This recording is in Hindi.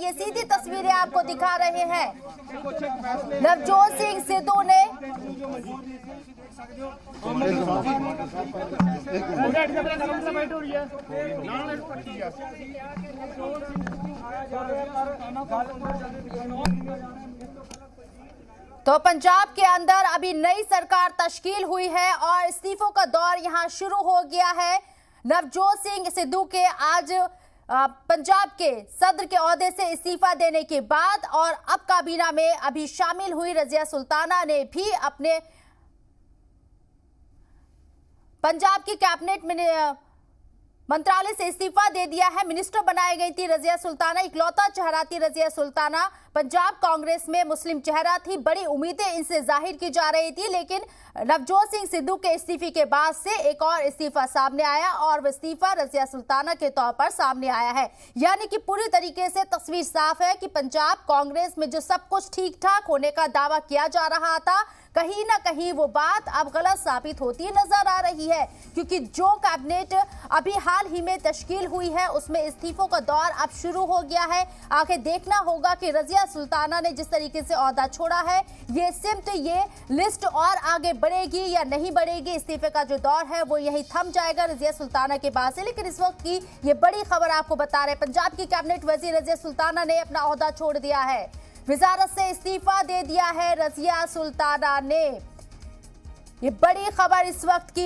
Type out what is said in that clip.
ये सीधी तस्वीरें आपको दिखा रहे हैं। नवजोत सिंह सिद्धू ने तो पंजाब के अंदर अभी नई सरकार तश्कील हुई है और इस्तीफों का दौर यहां शुरू हो गया है। नवजोत सिंह सिद्धू के आज पंजाब के सदर के ओहदे से इस्तीफा देने के बाद और अब काबीना में अभी शामिल हुई रजिया सुल्ताना ने भी अपने पंजाब की कैबिनेट मंत्रालय से इस्तीफा दे दिया है। मिनिस्टर बनाई गई थी रजिया सुल्ताना, इकलौता चेहरा थी रजिया सुल्ताना। पंजाब कांग्रेस में मुस्लिम चेहरा थी, बड़ी उम्मीदें इनसे जाहिर की जा रही थी, लेकिन नवजोत सिंह सिद्धू के इस्तीफे के बाद से एक और इस्तीफा सामने आया और वह इस्तीफा रजिया सुल्ताना के तौर पर सामने आया है। यानी कि पूरी तरीके से तस्वीर साफ है कि पंजाब कांग्रेस में जो सब कुछ ठीक ठाक होने का दावा किया जा रहा था, कहीं ना कहीं वो बात अब गलत साबित होती नजर आ रही है, क्योंकि जो कैबिनेट अभी हाल ही में तश्कील हुई है उसमें इस्तीफों का दौर अब शुरू हो गया है। आगे देखना होगा कि रजिया सुल्ताना ने जिस तरीके से ओहदा छोड़ा है, ये सिमट, ये लिस्ट और आगे बढ़ेगी या नहीं बढ़ेगी। इस्तीफे का जो दौर है वो यही थम जाएगा रजिया सुल्ताना के बाद से। लेकिन इस वक्त की ये बड़ी खबर आपको बता रहे, पंजाब की कैबिनेट वजीर रजिया सुल्ताना ने अपना ओहदा छोड़ दिया है, वजारत से इस्तीफा दे दिया है रजिया सुल्ताना ने। ये बड़ी खबर इस वक्त की